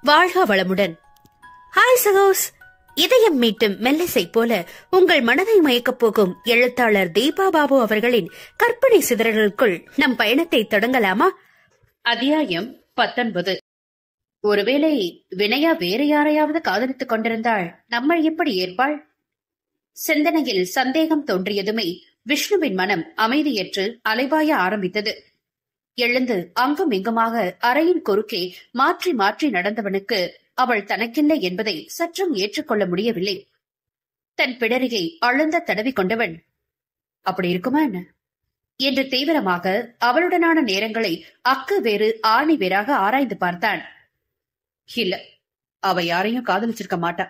வாழ்க வளமுடன். ஹாய் சகோஸ். இதயம் மீட்டும் மெல்லிசை போல உங்கள் மனதை மயக்கப் போகும் எழுத்தாளர் தீபா பாபு அவர்களின் கற்பனை சிதறல்களுக்குள் நம் பயணத்தை தொடங்கலாமா? அத்தியாயம் 19. ஒருவேளை வினயா வேறு யாரையாவது காதலித்துக் கொண்டிருந்தால் நம்மை எப்படி ஏற்பாள்? சிந்தனையில் சந்தேகம் தோன்றியதுமே விஷ்ணுவின் மனம் அமைதியற்று அலைபாய ஆரம்பித்தது. எழுந்து அங்கும் இங்குமாக அறையின் குறுக்கே மாற்றி மாற்றி நடந்தவனுக்கு அவள் தனக்கில்லை என்பதை சற்றும் ஏற்றுக்கொள்ள முடியவில்லை. தன் பிடரியை அழுந்த தடவி கொண்டவன், அப்படி இருக்குமா என்ன என்று தீவிரமாக அவளுடனான நேரங்களை அக்கு வேறு ஆணி வேறாக ஆராய்ந்து பார்த்தான். இல்ல, அவ யாரையும் காதலிச்சிருக்க மாட்டா.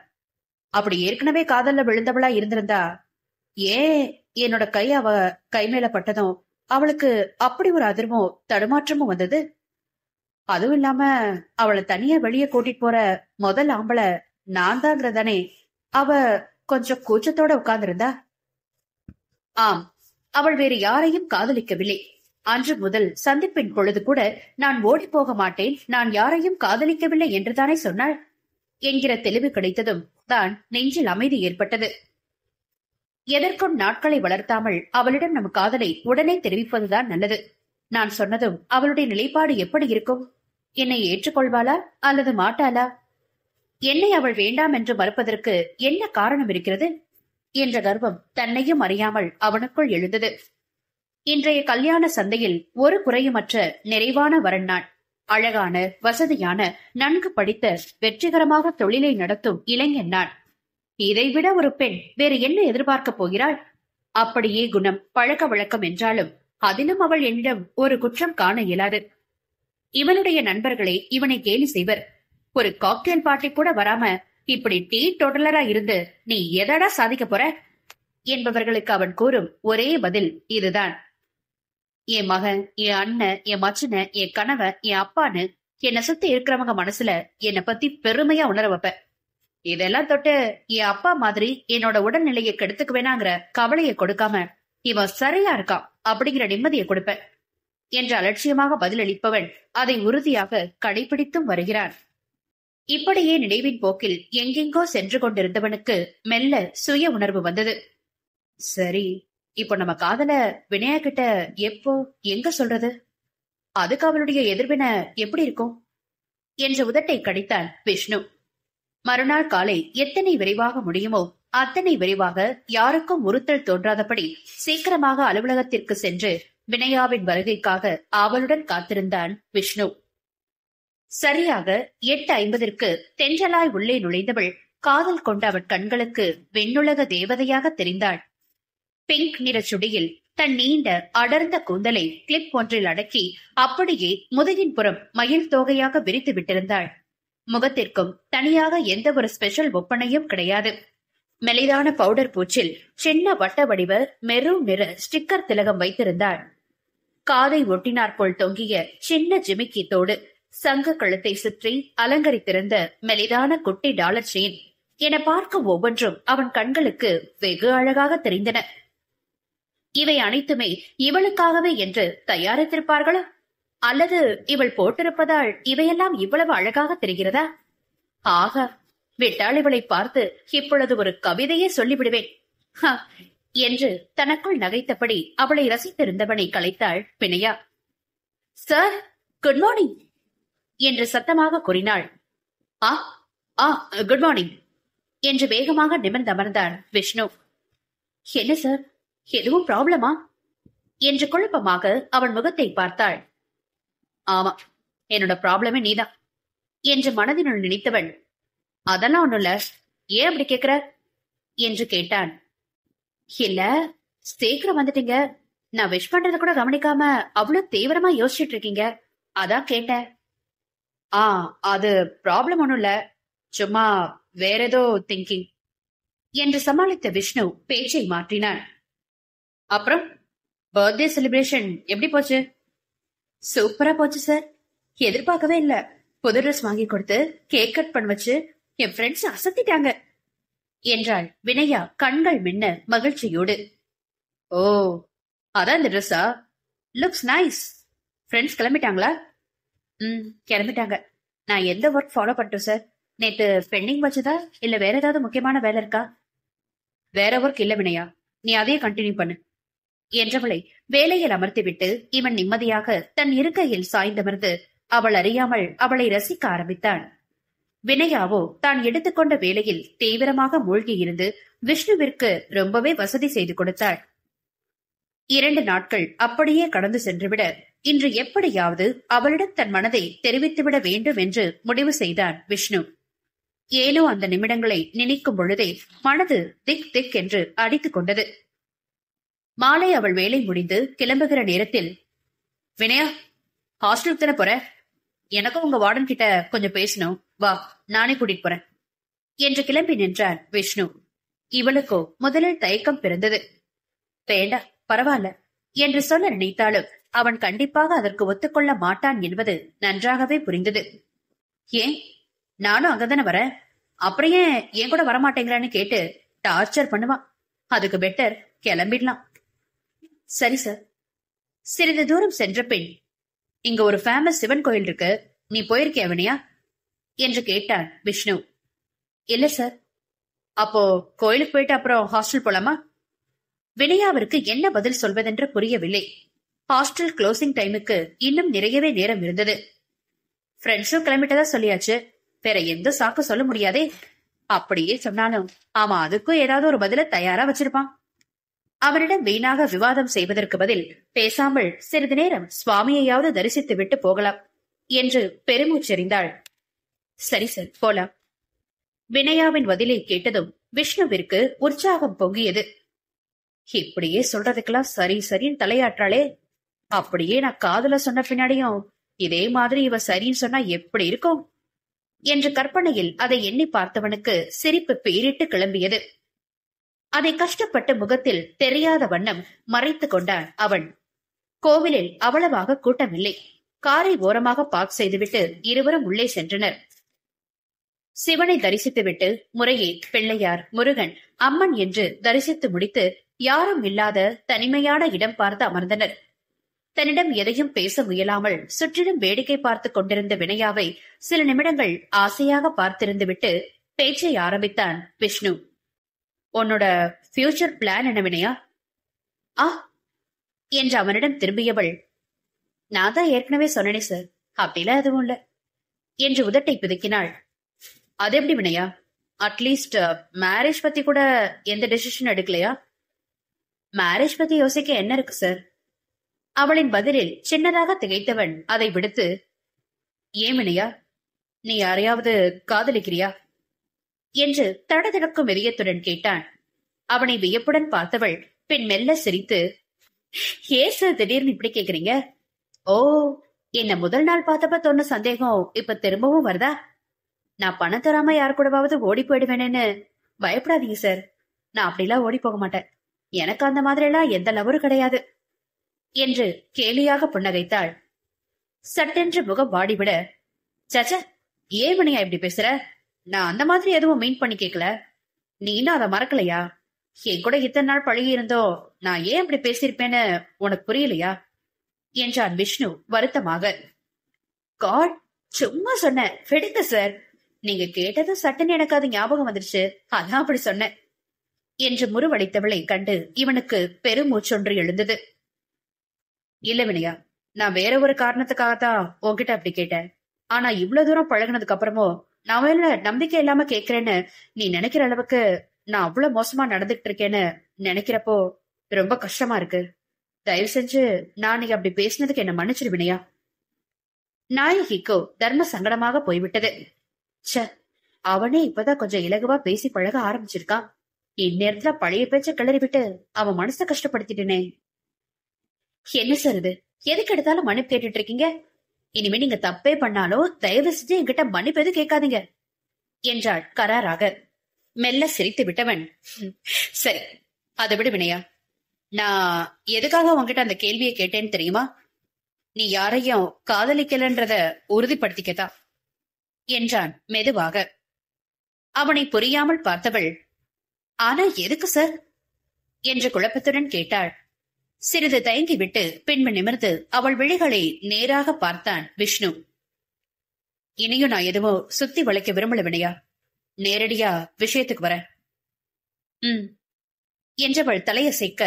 அப்படி ஏற்கனவே காதல்ல விழுந்தவளா இருந்திருந்தா ஏன் என்னோட கை அவ கை மேல பட்டதும் அவளுக்கு அப்படி ஒரு அதிர்வும் தடுமாற்றமும் வந்தது? அதுவும் இல்லாம அவளை தனியா வெளியே கூட்டிட்டு போற முதல் ஆம்பளை நான் தாங்கிறதானே அவ கொஞ்சம் கூச்சத்தோட உட்கார்ந்திருந்தா. ஆம், அவள் வேறு யாரையும் காதலிக்கவில்லை. அன்று முதல் சந்திப்பின் பொழுது கூட நான் ஓடி போக மாட்டேன், நான் யாரையும் காதலிக்கவில்லை என்றுதானே சொன்னாள் என்கிற தெளிவு கிடைத்ததும் தான் நெஞ்சில் அமைதி ஏற்பட்டது. எதற்கும் நாட்களை வளர்த்தாமல் அவளிடம் நம் காதலை உடனே தெரிவிப்பதுதான் நல்லது. நான் சொன்னதும் அவளுடைய நிலைப்பாடு எப்படி இருக்கும்? என்னை ஏற்றுக்கொள்வாளா அல்லது மாட்டாளா? என்னை அவள் வேண்டாம் என்று மறுப்பதற்கு என்ன காரணம் இருக்கிறது என்ற கர்வம் தன்னையும் அறியாமல் அவனுக்குள் எழுந்தது. இன்றைய கல்யாண சந்தையில் ஒரு குறையுமற்ற நிறைவான வரன் நான். அழகான, வசதியான, நன்கு படித்த, வெற்றிகரமாக தொழிலை நடத்தும் இளைஞன் நான். இதைவிட ஒரு பெண் வேறு என்ன எதிர்பார்க்க போகிறாள்? அப்படியே குணம், பழக்க வழக்கம் என்றாலும் அதிலும் அவள் என்னிடம் ஒரு குற்றம் காண இயலாது. இவனுடைய நண்பர்களே இவனை கேலி செய்வர். ஒரு காக்டெயில் பார்ட்டி கூட வராம இப்படி டீ டோட்டலரா இருந்து நீ எதடா சாதிக்க போற என்பவர்களுக்கு அவன் கூறும் ஒரே பதில் இதுதான். என் மகன், என் அண்ணன், என் மச்சன, என் கணவன், என் அப்பான்னு என்னை சுத்தி இருக்கிறவங்க மனசுல என்னை பத்தி பெருமையா உணர வைப்ப. இதெல்லாம் தொட்டு என் அப்பா மாதிரி என்னோட உடல்நிலையை கெடுத்துக்குவேனாங்கிற கவலையை கொடுக்காம இவன் சரியா இருக்கான் அப்படிங்கிற நிம்மதியை கொடுப்ப என்று அலட்சியமாக பதிலளிப்பவன் அதை உறுதியாக கடைபிடித்தும் வருகிறான். இப்படியே நினைவின் போக்கில் எங்கெங்கோ சென்று கொண்டிருந்தவனுக்கு மெல்ல சுய உணர்வு வந்தது. சரி, இப்போ நம்ம காதல வினயா கிட்ட எப்போ எங்க சொல்றது? அதுக்கு அவளுடைய எதிர்வினை எப்படி இருக்கும் என்ற உதட்டை கடித்தான் விஷ்ணு. மறுநாள் காலை எத்தனை விரைவாக முடியுமோ அத்தனை விரைவாக யாருக்கும் உறுத்தல் தோன்றாதபடி சீக்கிரமாக அலுவலகத்திற்கு சென்று வினயாவின் வருகைக்காக ஆவலுடன் காத்திருந்தான் விஷ்ணு. சரியாக 8:50 தென்றலாய் உள்ளே நுழைந்தவள் காதல் கொண்ட அவள் கண்களுக்கு வெண்ணுலக தேவதையாக தெரிந்தாள். பிங்க் நிற சுடியில் தன் நீண்ட அடர்ந்த கூந்தலை கிளிப் ஒன்றில் அடக்கி அப்படியே முதுகின் புறம் மயில் தோகையாக விரித்து விட்டிருந்தாள். முகத்திற்கும் தனியாக எந்த ஒரு ஸ்பெஷல் ஒப்பனையும் கிடையாது. மெலிதான பவுடர் பூச்சில் சின்ன வட்ட வடிவ மெரூன் நிற ஸ்டிக்கர் திலகம் வைத்திருந்தாள். காதை ஒட்டினார் போல் தொங்கிய சின்ன ஜிமிக்கி தோடு, சங்கு கழுத்தை சுற்றி அலங்கரித்திருந்த மெலிதான குட்டி டாலர் செயின் என பார்க்கும் ஒவ்வொன்றும் அவன் கண்களுக்கு வெகு அழகாக தெரிந்தன. இவை அனைத்துமே இவளுக்காகவே என்று தயாரித்திருப்பார்களா? அல்லது இவள் போட்டிருப்பதால் இவையெல்லாம் இவ்வளவு அழகாக தெரிகிறதா? ஆகா, விட்டாள் இவளை பார்த்து இப்பொழுது ஒரு கவிதையே சொல்லிவிடுவேன் என்று தனக்குள் நகைத்தபடி அவளை ரசித்திருந்தவனை கலைத்தாள் வினயா. சார், குட் மார்னிங் என்று சத்தமாக கூறினாள். குட் மார்னிங் என்று வேகமாக நிமிர்ந்தமர்ந்தான் விஷ்ணு. என்ன சார், எதுவும் ப்ராப்ளமா என்று குழப்பமாக அவன் முகத்தை பார்த்தாள். ஆமா, என்னோட ப்ராப்ளமே நீதான் என்று மனதினுள் நினைத்தவள், அதெல்லாம் ஒண்ணுல்ல, ஏன் அப்படி கேக்குற என்று கேட்டான். இல்ல, சீக்கிரம் வந்துட்டீங்க, நான் விஷ் பண்றத கூட கவனிக்காம அவ்வளவு தீவிரமா யோசிச்சுட்டு இருக்கீங்க, அதான் கேட்டேன். அது ப்ராப்ளம் ஒண்ணும் இல்ல, சும்மா வேற ஏதோ திங்கிங் என்று சமாளித்த விஷ்ணு பேச்சை மாற்றினான். அப்புறம் பர்த்டே செலிப்ரேஷன் எப்படி போச்சு? சூப்பரா போச்சு சார், எதிர்பார்க்கவே இல்ல. புது ட்ரெஸ் வாங்கி கொடுத்து கேக் கட் பண்ண வச்சு என் ஃப்ரெண்ட்ஸ் அசத்திட்டாங்க என்றாள் வினயா கண்கள் மின்ன மகிழ்ச்சியோடு. ஓ, அதான் இந்த ட்ரெஸ்ஸா? Looks nice. ஃப்ரெண்ட்ஸ் கிளம்பிட்டாங்களா? கிளம்பிட்டாங்க. நான் எந்த ஒர்க் ஃபாலோ பண்ணட்டும் சார்? நேத்து பெண்டிங் வச்சதா இல்ல வேற ஏதாவது முக்கியமான வேலை இருக்கா? வேற ஒர்க் இல்ல வினயா, நீ அதையே கண்டினியூ பண்ணு என்றவளை வேலையில் அமர்த்திவிட்டு இவன் நிம்மதியாக தன் இருக்கையில் சாய்ந்தமர்ந்து அவள் அறியாமல் அவளை ரசிக்க ஆரம்பித்தான். வினயாவோ தான் எடுத்துக்கொண்ட வேலையில் தீவிரமாக மூழ்கியிருந்து விஷ்ணுவிற்கு ரொம்பவே வசதி செய்து கொடுத்தாள். 2 நாட்கள் அப்படியே கடந்து சென்றுவிட இன்று எப்படியாவது அவளிடம் தன் மனதை தெரிவித்துவிட வேண்டும் என்று முடிவு செய்தான் விஷ்ணு. ஏனோ அந்த நிமிடங்களை நினைக்கும் பொழுதே மனது திக் திக் என்று அடித்துக் கொண்டது. மாலை அவள் வேலை முடிந்து கிளம்புகிற நேரத்தில், வினயா, ஹாஸ்டலுக்கு தானே போற? எனக்கும் உங்க வார்டன் கிட்ட கொஞ்சம் பேசணும், வா நானே கூட்டிட்டு போறேன் என்று கிளம்பி நின்றான் விஷ்ணு. இவளுக்கோ முதலில் தயக்கம் பிறந்தது. வேண்டா, பரவாயில்ல என்று சொல்ல நினைத்தாலும் அவன் கண்டிப்பாக அதற்கு ஒத்துக்கொள்ள மாட்டான் என்பது நன்றாகவே புரிந்தது. ஏன், நானும் அங்கதானே வரேன், அப்புறம் ஏன் என் கூட வரமாட்டேங்கிறான்னு கேட்டு டார்ச்சர் பண்ணுவான். அதுக்கு பெட்டர் கிளம்பிடலாம். சரி சார். சிறிது தூரம் சென்ற பின், இங்க ஒரு ஃபேமஸ் சிவன் கோயில் இருக்கு, நீ போயிருக்கியா வினயா என்று கேட்டான் விஷ்ணு. இல்ல சார். அப்போ கோயிலுக்கு போயிட்டு அப்புறம் ஹாஸ்டல் போலாமா? வினயாவிற்கு என்ன பதில் சொல்வதென்று புரியவில்லை. ஹாஸ்டல் க்ளோசிங் டைமுக்கு இன்னும் நிறையவே நேரம் இருந்தது. ஃப்ரெண்ட்ஸும் கிளம்பிட்டதா சொல்லியாச்சு, வேற எந்த சாக்கு சொல்ல முடியாதே. அப்படியே சொன்னாலும் ஆமா, அதுக்கும் ஏதாவது ஒரு பதில தயாரா வச்சிருப்பான். அவனிடம் வீணாக விவாதம் செய்வதற்கு பதில் பேசாமல் சிறிது நேரம் சுவாமியையாவது தரிசித்து விட்டு போகலாம் என்று பெருமூச்செறிந்தாள். சரி சார், போலாம். வினயாவின் பதிலை கேட்டதும் விஷ்ணுவிற்கு உற்சாகம் பொங்கியது. இப்படியே சொல்றதுக்கெல்லாம் சரி சரின்னு தலையாற்றாளே, அப்படியே நான் காதுல சொன்ன பின்னாடியும் இதே மாதிரி இவ சரின்னு சொன்னா எப்படி இருக்கும் என்று கற்பனையில் அதை எண்ணி பார்த்தவனுக்கு சிரிப்பு பேரிட்டு கிளம்பியது. அதை கஷ்டப்பட்டு முகத்தில் தெரியாத வண்ணம் மறைத்து கொண்டான் அவன். கோவிலில் அவ்வளவாக கூட்டமில்லை. காரை ஓரமாக பார்க் செய்துவிட்டு இருவரும் உள்ளே சென்றனர். சிவனை தரிசித்துவிட்டு முறையே பிள்ளையார், முருகன், அம்மன் என்று தரிசித்து முடித்து யாரும் இல்லாத தனிமையான இடம் பார்த்து அமர்ந்தனர். தன்னிடம் எதையும் பேச முயலாமல் சுற்றிலும் வேடிக்கை பார்த்து கொண்டிருந்த வினயாவை சில நிமிடங்கள் ஆசையாக பார்த்திருந்து விட்டு பேச்சை ஆரம்பித்தான் விஷ்ணு. உன்னோட ஃபியூச்சர் பிளான் என்ன வினயா? ஆ என்று அவனிடம் திரும்பியவள், நான் தான் ஏற்கனவே சொன்னனே சார், அப்படிலாம் எதுவும் இல்ல என்று உதட்டை பிதுக்கினாள். அது எப்படி வினயா? அட்லீஸ்ட் மேரேஜ் பத்தி கூட எந்த டெசிஷன் எடுக்கலையா? மேரேஜ் பத்தி யோசிக்க என்ன இருக்கு சார்? அவளின் பதிலில் சின்னதாக திகைத்தவன் அதை விடுத்து, ஏன் வினயா, நீ யாரையாவது காதலிக்கிறியா என்று தடதடக்கும் வெறியத்துடன் கேட்டான். அவனை வியப்புடன் பார்த்தவள் பின் மெல்ல சிரித்து, ஏன் சார் திடீர்னு இப்படி கேக்குறீங்க? ஓ, என்ன முதல் நாள் பார்த்தப்ப தோண சந்தேகம் இப்ப திரும்பவும் வருதா? நான் பணம் தராம யாரு கூடவாவது ஓடி போயிடுவேனேன்னு பயப்படாதீங்க சார். நான் அப்படிலாம் ஓடி போக மாட்டேன். எனக்கு அந்த மாதிரி எல்லாம் எந்த லவரும் கிடையாது என்று கேலியாக புன்னகைத்தாள். சட்டென்று முகம் வாடிவிட, சச்ச, ஏன் வினயா இப்படி பேசுற? நான் அந்த மாதிரி எதுவும் மீன் பண்ணி கேட்கல. நீனும் அதை மறக்கலையா? என் கூட இத்தனை நாள் பழகி இருந்தோ நான் ஏன் அப்படி பேசியிருப்பேன்னு உனக்கு புரியலையா என்றான் விஷ்ணு வருத்தமாக. காட், சும்மா சொன்னேன், விடுங்க சார். நீங்க கேட்டதும் சட்டுன்னு எனக்கு அது ஞாபகம் வந்துருச்சு, அதான் அப்படி சொன்னேன் என்று முறுவளித்தவளை கண்டு இவனுக்கு பெருமூச்சொன்று எழுந்தது. இல்ல வினயா, நான் வேற ஒரு காரணத்துக்காகத்தான் உன்கிட்ட அப்படி கேட்டேன். ஆனா இவ்வளவு தூரம் பழகினதுக்கு அப்புறமும் நான் வேற நம்பிக்கை இல்லாம கேக்குறேன்னு நீ நினைக்கிற அளவுக்கு நான் அவ்வளவு மோசமா நடந்துட்டு இருக்கேன்னு நினைக்கிறப்போ ரொம்ப கஷ்டமா இருக்கு. தயவு செஞ்சு நான் நீ அப்படி பேசினதுக்கு என்ன மன்னிச்சிரு வினயா. நாயகிக்கோ தர்ம சங்கடமாக போய்விட்டது. ச, அவனே இப்பதான் கொஞ்சம் இலகுவா பேசி பழக ஆரம்பிச்சிருக்கான். இந்நேரத்துல பழைய பேச்ச கிளறி விட்டு அவன் மனசை கஷ்டப்படுத்திட்டேனே. என்ன சார் இது, எதுக்கு எடுத்தாலும் மன்னிப்பு கேட்டுட்டு இருக்கீங்க? இனிமே நீங்க தப்பே பண்ணாலும் தயவு செஞ்சு என்கிட்ட மன்னிப்பு எதுவும் கேட்காதீங்க என்றாள் கராராக. மெல்ல சிரித்து விட்டவன், சரி அதை விடு வினயா. நான் எதுக்காக உன்கிட்ட அந்த கேள்வியை கேட்டேன்னு தெரியுமா? நீ யாரையும் காதலிக்கலன்றத உறுதிப்படுத்திக்கதா என்றான் மெதுவாக. அவனை புரியாமல் பார்த்தவள், ஆனா எதுக்கு சார் என்ற குழப்பத்துடன் கேட்டாள். சிறிது தயங்கிவிட்டு பின்பு நிமிர்ந்து அவள் விழிகளை நேராக பார்த்தான் விஷ்ணு. இனியும் நான் எதுவும் சுத்தி வளைக்க விரும்பல வினயா. நேரடியா விஷயத்துக்கு வரேன். என்றவள் தலையசைக்க,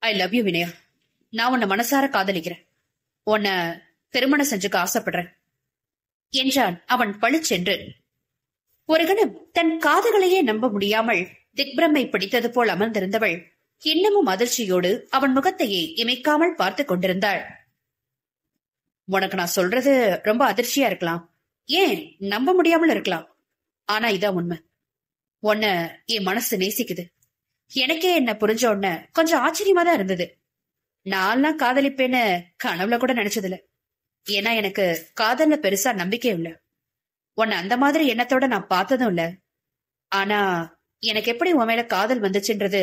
ஐ லவ் யூ வினயா. நான் உன்னை மனசார காதலிக்கிறேன். உன்னை திருமணம் செஞ்சுக்க ஆசைப்படுறேன் என்றான் அவன் பளிச்சென்று. ஒரு கணம் தன் காதுகளையே நம்ப முடியாமல் திக்பிரமை பிடித்தது போல் அமர்ந்திருந்தவள் இன்னமும் அதிர்ச்சியோடு அவன் முகத்தையே இமைக்காமல் பார்த்து கொண்டிருந்தாள். உனக்கு நான் சொல்றது ரொம்ப அதிர்ச்சியா இருக்கலாம், ஏன் நம்ப முடியாமல் இருக்கலாம். ஆனா இதான் உண்மை. உன்னை என் மனசு நேசிக்குது. எனக்கே என்ன புரிஞ்ச உடனே கொஞ்சம் ஆச்சரியமா தான் இருந்தது. நான்லாம் காதலிப்பேன்னு கனவுல கூட நினைச்சதில்ல. ஏன்னா எனக்கு காதல்ல பெருசா நம்பிக்கை இல்ல. உன்னை அந்த மாதிரி எண்ணத்தோட நான் பார்த்ததும் இல்ல. ஆனா எனக்கு எப்படி உன் மேல காதல் வந்துச்சுன்றது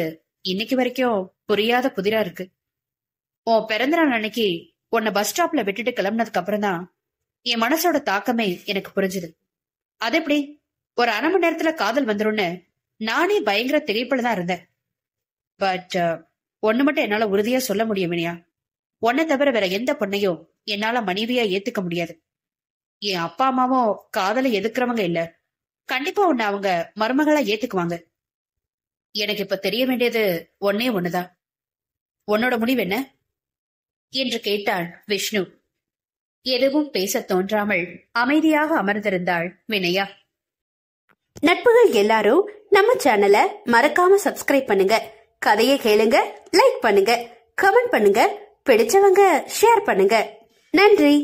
இன்னைக்கு வரைக்கும் புரியாத புதிரா இருக்கு. உன் பிறந்த நாள் அன்னைக்கு உன்னை பஸ் ஸ்டாப்ல விட்டுட்டு கிளம்புனதுக்கு அப்புறம் தான் என் மனசோட தாக்கமே எனக்கு புரிஞ்சுது. அது எப்படி ஒரு அரை மணி நேரத்துல காதல் வந்துரும்னு நானே பயங்கர திகைப்புல தான் இருந்தேன். பட் ஒண்ணு மட்டும் என்னால உறுதியா சொல்ல முடியும் வினயா. உன்னை தவிர வேற எந்த பொண்ணையும் என்னால மனைவியா ஏத்துக்க முடியாது. என் அப்பா அம்மாவும் காதலை எதிர்க்கிறவங்க இல்ல. கண்டிப்பா உன்னை அவங்க மருமகளா ஏத்துக்குவாங்க. எனக்கு இப்ப தெரிய வேண்டியது ஒன்னே ஒண்ணுதான். உன்னோட முடிவு என்ன என்று கேட்டாள் விஷ்ணு. எதுவும் பேச தோன்றாமல் அமைதியாக அமர்ந்திருந்தாள் வினயா. நட்புகள் எல்லாரும் நம்ம சேனலை மறக்காம சப்ஸ்கிரைப் பண்ணுங்க. கதையை கேளுங்க, லைக் பண்ணுங்க, கமெண்ட் பண்ணுங்க, பிடிச்சவங்க ஷேர் பண்ணுங்க. நன்றி.